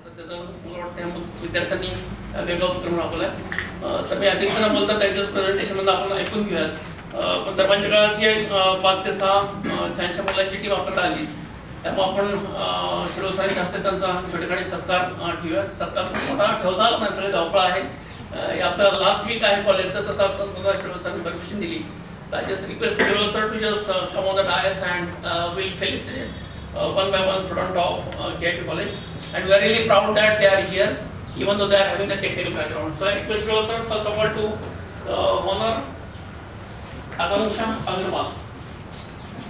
तर त्याचं मला वाटतं विद्यार्थ्यांनी वेगळा उपक्रम राबवलाय. तर मी अधिक जण बोलतात त्यांच्या प्रेझेंटेशनमध्ये आपण ऐकून घेऊयात. पण दरम्यानच्या काळात ही 5 ते 6 छानशा मुलांची टीम आपल्याला आली, त्यामुळे आपण शिरोसरांनी जास्त त्यांचा छोटेखानी सत्कार ठेवूयात. सत्कार मोठा ठेवता आला नाही, सगळे धावपळ आहे. आपला लास्ट वीक आहे कॉलेजचं, तसं असताना सुद्धा शिरोसरांनी परमिशन दिली. I just request Shiroz sir to just come on the dais and we'll felicitate one by one student of KIT College, and we are really proud that they are here, even though they are having a technical background. So I request Shiroz sir first of all to honor Akansha Agarwal.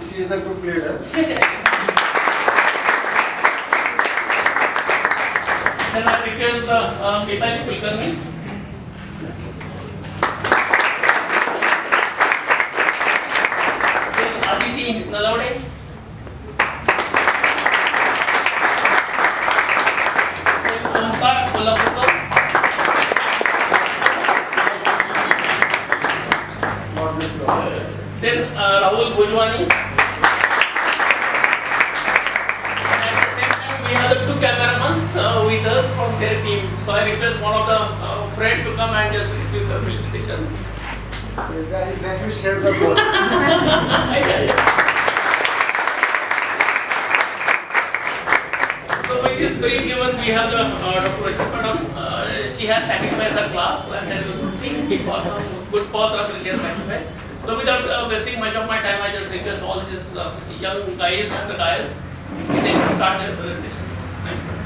She is the group leader. Then I request Mitali Kulkarni. Nalawade. Omkar Kolapurkar. Then Rahul Bhojwani. And at the same time we have the 2 cameramans with us from their team. So I request one of the friend to come and just receive the felicitation. Then we share the board. So with this brief given, we have the Dr. Rachit Madam. She has sacrificed her class, and then it was some good cause after she has sacrificed. So without wasting much of my time, I just request all these young guys on the dais, they should start their presentations. Thank you.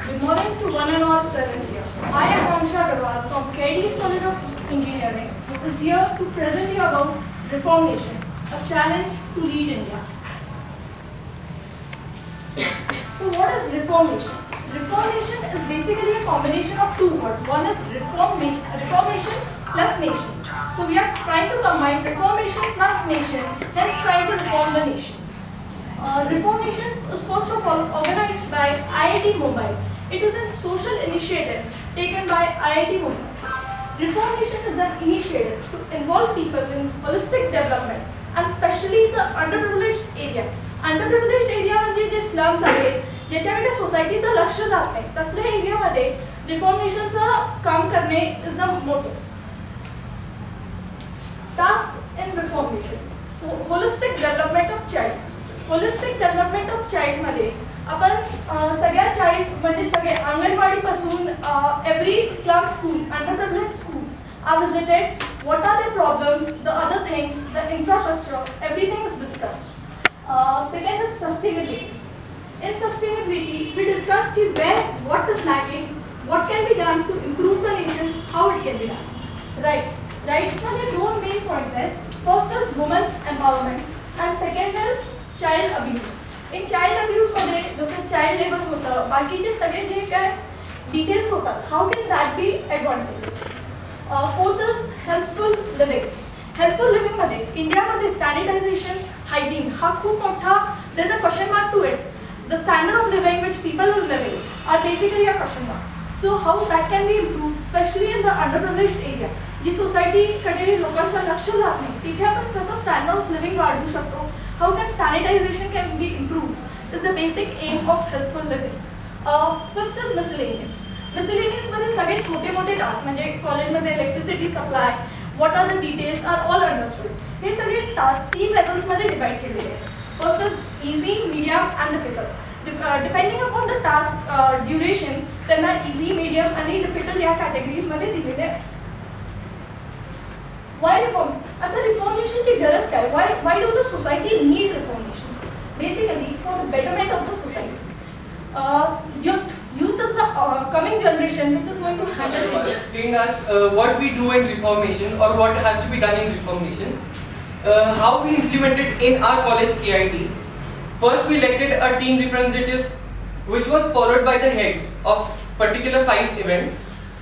Good morning to one and all present here. I am Akansha Agarwal from KIT's College of Engineering, who is here to present you about Reformation, a challenge to lead India. So what is Reformation? Reformation is basically a combination of 2 words. One is reformation plus nation. So we are trying to combine reformation plus nation, hence trying to reform the nation. Reformation is first of all organized by IIT Mumbai. It is a social initiative taken by IIT Mumbai. Reformation is an initiative to involve people in holistic development, and especially the underprivileged area. Underprivileged area म्हणजे जे slums आहेत, ज्याच्याकडे सोसायटीचं लक्ष जात नाही, तसल्या एरियामध्ये रिफॉर्मेशनचं काम करणे is a motto. Task in reformation, holistic development of child. Holistic development of child मध्ये आपण सगळ्या चाइल्ड म्हणजे सगळे अंगणवाडीपासून every slum school, underprivileged school are visited. What are the problems, the other things, the infrastructure, everything is discussed. Second is sustainability. In sustainability, we discuss what is lacking, what can be done to improve the nation, how it can be done. Rights. Rights मध्ये 2 main points आहेत. First is women empowerment, and second is child abuse. In child abuse मध्ये जसं child labor होतं, बाकीचे सगळे जे काय details होतात, how can that be advantage? Fourth is healthful living. Healthful living मध्ये इंडियामध्ये सॅनिटायझेशन, hygiene हा खूप मोठा, there's a question mark to it. The standard of living which people is living are basically a question mark. So how that can be improved, especially in the underprivileged area. जी society कडे लोकांचं लक्ष जात नाही, तिथे आपण कसं standard of living वाढवू शकतो. How can sanitation can be improved is the basic aim of healthful living. Fifth is miscellaneous. Miscellaneous मध्ये सगळे छोटे मोठे टास्क म्हणजे कॉलेजमध्ये electricity supply, what are the details are all understood. हे सगळे टास्क 3 लेवल्स मध्ये डिवाइड केलेले आहेत. First is easy, medium and difficult. Depending upon the task duration, त्यांना easy, medium आणि difficult या categories मध्ये दिलेले आहेत. Why reform? आता reformation ची गरज काय? Why do the society need reformation? Basically for the betterment of the society. Youth is the coming generation which is going to handle it. Explain us what we do in reformation or what has to be done in reformation. How we implemented in our college KIT. First we elected a team representative which was followed by the heads of particular 5 events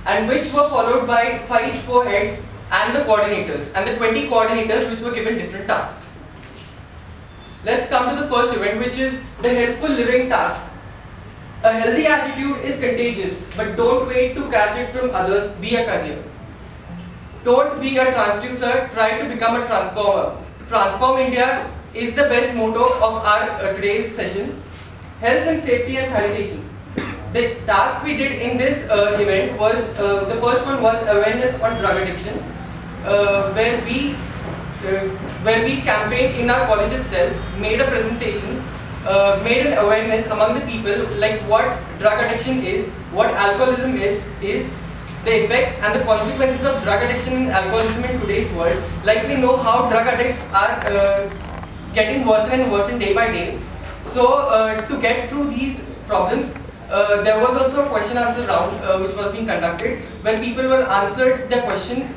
and which were followed by 5 co-heads and the coordinators and the 20 coordinators which were given different tasks. let's come to the first event, which is the healthful living task. A healthy attitude is contagious, but don't wait to catch it from others. Be a carrier. Don't be a transducer, try to become a transformer. Transform India is the best motto of our today's session. Health and safety and sanitation. The task we did in this event was, the first one was awareness on drug addiction, where we campaigned in our college itself, made a presentation, made an awareness among the people like what drug addiction is, what alcoholism is, the effects and the consequences of drug addiction and alcoholism in today's world. Like we know how drug addicts are getting worse and worse day by day. So to get through these problems, there was also a question answer round which was being conducted, where people were answered their questions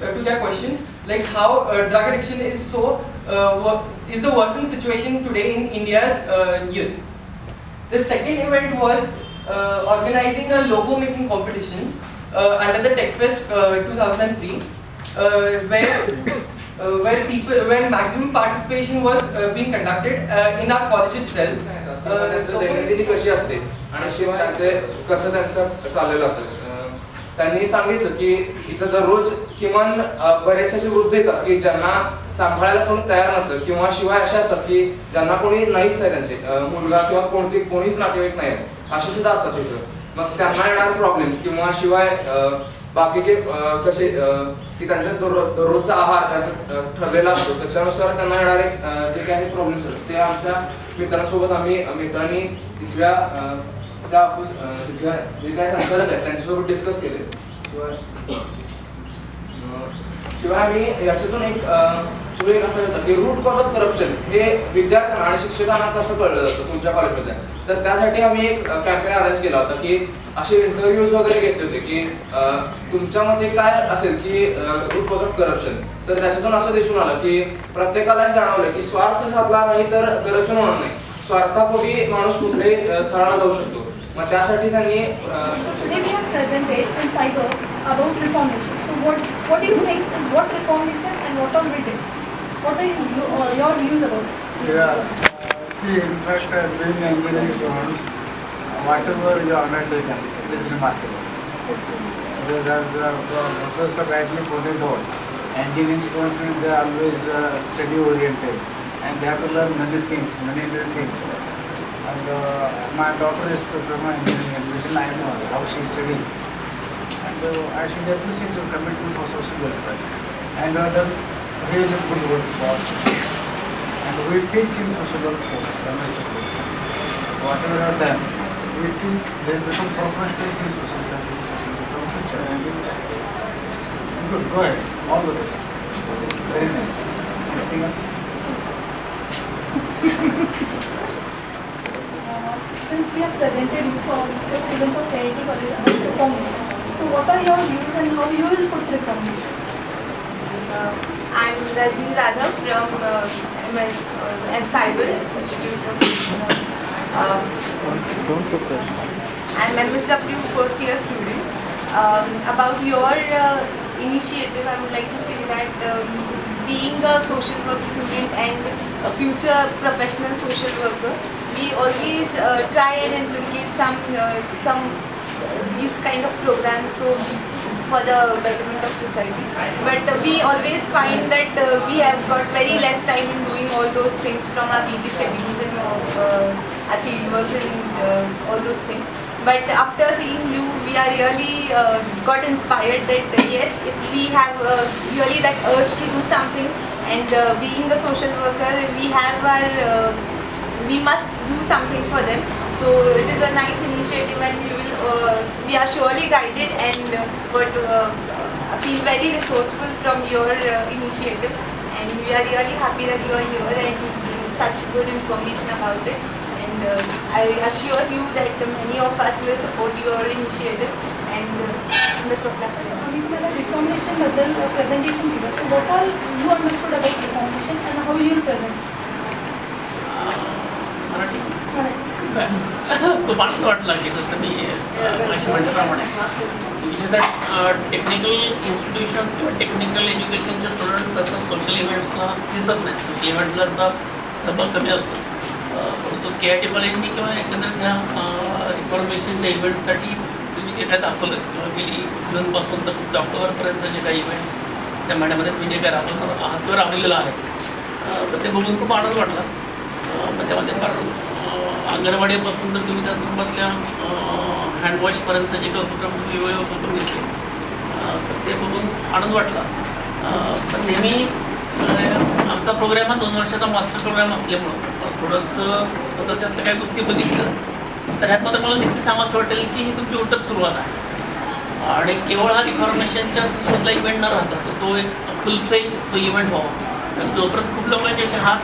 like how drug addiction is is the worsened situation today in India's youth. The second event was organizing a logo making competition under the TechFest 2003, where maximum participation was being conducted in our college itself. दैनंदिनी कशी असते आणि त्यांचे कसं त्यांचं चाललेलं असेल. त्यांनी सांगितलं की इथं दररोज किमान बरेच असे वृद्ध येतात की ज्यांना सांभाळायला कोणी तयार नसेल, किंवा शिवाय असे असतात की ज्यांना कोणी नाहीच आहे, त्यांचे मुलगा किंवा कोणीच नातेवाईक नाही असे सुद्धा असतात इथं. मग त्यांना येणारे प्रॉब्लेम्स किंवा शिवाय बाकीचे कसे की त्यांचा दररोजचा आहार त्यांचा ठरलेला असतो, त्याच्यानुसार त्यांना येणारे जे काही प्रॉब्लेम्स आहेत ते आमच्या मित्रांसोबत मित्रांनी तिथल्या तिथल्या जे काही संचालक आहेत त्यांच्यासोबत डिस्कस केले. शिवाय आम्ही याच्यातून एक पुढे असं येतं की रूट कॉज ऑफ करप्शन हे विद्यार्थ्यांना आणि शिक्षकांना कसं कळलं जातं तुमच्या कॉलेजमध्ये. तर त्यासाठी आम्ही एक कॅम्पेन अरेंज केला होता की असे इंटरव्ह्यूज वगैरे घेतले होते की तुमच्या मते काय असेल की रूट कॉज ऑफ करप्शन. तर त्याच्यातून असं दिसून आलं की प्रत्येकाला जाणवलं की स्वार्थ साधला नाही तर करप्शन होणार नाही. स्वार्थापोटी माणूस कुठल्याही थराला जाऊ शकतो. मग त्यासाठी त्यांनी about reformation. So what do you think is what reformation and what all we did? What are your views about it? Yeah, see, in fact, being engineering students, whatever you have undertaken, it is remarkable. Because as the professor rightly pointed out, engineering students mean they are always study oriented and they have to learn many new things. And my daughter is preparing my engineering education. I know how she studies. And I should appreciate your commitment for social welfare. And you have done really good work for us. And we teach in social work course. Whatever you have done, we teach, they become professionals in social services, social work from future. And good, go ahead, all the best. Very nice. Anything else? Since we have presented you for the students of KIT College about reformation, so what are your views and how you will put reformation? I'm Rajni Radha from Cyber Institute. Don't focus. I'm MSW first year student. About your initiative, I would like to say that being a social work student and a future professional social worker, we always try and inculcate some these kind of programs so for the betterment of society. But we always find that we have got very less time in doing all those things from our PG schedules and our field works and all those things. But after seeing you, we are really got inspired that yes, if we have really that urge to do something, and being a social worker, we have our we must do something for them. So it is a nice initiative, and we are surely guided and feel very resourceful from your initiative, and we are really happy that you are here and giving such good information about it. And I assure you that many of us will support your initiative, and best of luck. आम्ही तुम्हाला reformation बद्दल presentation दिलं. So what all you understood about reformation and how you will present? खूप आनंद वाटला की जसं मी माझ्या म्हणल्याप्रमाणे विशेषतः टेक्निकल इन्स्टिट्यूशन्स किंवा टेक्निकल एज्युकेशनचे स्टुडंट्स असं सोशल इव्हेंट्सला दिसत नाही. सोशल इव्हेंट्सचा सहभाग कमी असतो. परंतु KIT कॉलेजनी किंवा एकंदरीत ह्या रिफॉर्मेशनच्या इव्हेंटसाठी तुम्ही जे काय दाखवलं किंवा गेली जूनपासून तर पुढच्या ऑक्टोबरपर्यंत जे काही इव्हेंट त्या महिन्यामध्ये तुम्ही जे काय राबवणार आहात किंवा राबवलेलं आहे तर ते बघून खूप आनंद वाटला. मग त्यामध्ये फार अंगणवाडीपासून तर तुम्ही त्या संदर्भातल्या हँडवॉशपर्यंत जे काही उपक्रम तुम्ही वेगवेगळे उपक्रम घेतले तर ते बघून आनंद वाटला. पण नेहमी आमचा प्रोग्राम हा 2 वर्षाचा मास्टर प्रोग्राम असल्यामुळं थोडंसं तर त्यातल्या काही गोष्टी बघितलं तर ह्यात मात्र मला निश्चित सांगावंसं वाटेल की ही तुमची उलट सुरुवात आहे आणि केवळ हा रिफॉर्मेशनच्या संदर्भातला इव्हेंट न राहता तो एक फुल फ्लेज तो इव्हेंट व्हावा. तर जोपर्यंत खूप लोकांचे असे हात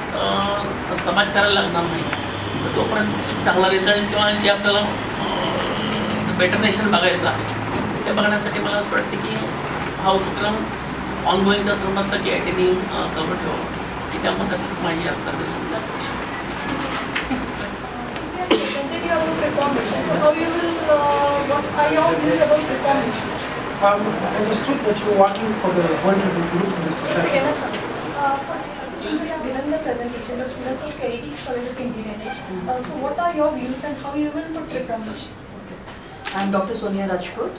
समाज करायला लागणार नाही तर तोपर्यंत चांगला रिझल्ट किंवा जे आपल्याला बेटर नेशन बघायचं आहे ते बघण्यासाठी मला असं वाटतं की हा उपक्रम ऑनगोईंग त्या संदर्भातला KITनी चालू ठेवावा की त्या पद्धतीत माझी असणार ते समजा. What are your views about reformation? I understood that you're working for the vulnerable groups in the society. First, since we have given the presentation, the students of KIT College of Engineering. So, what are your views and how you will put reformation? I'm Dr. Sonia Rajput.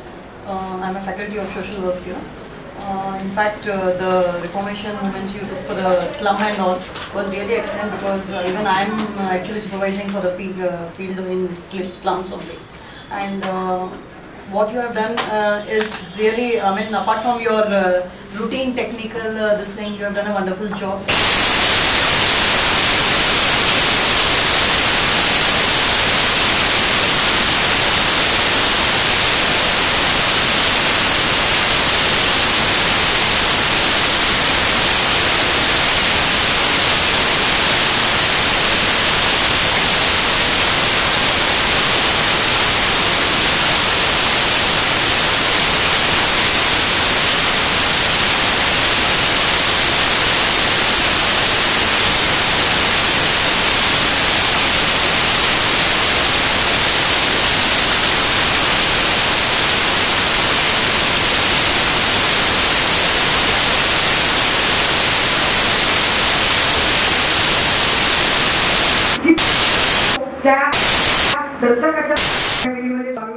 I'm a faculty of social work here. In fact, the reformation movements you took for the slum and all was really excellent because even I'm actually supervising for the field in slums only. And what you have done is really, I mean, apart from your routine technical this thing, you have done a wonderful job. त्या दत्तकाच्या फॅमिलीमध्ये चालू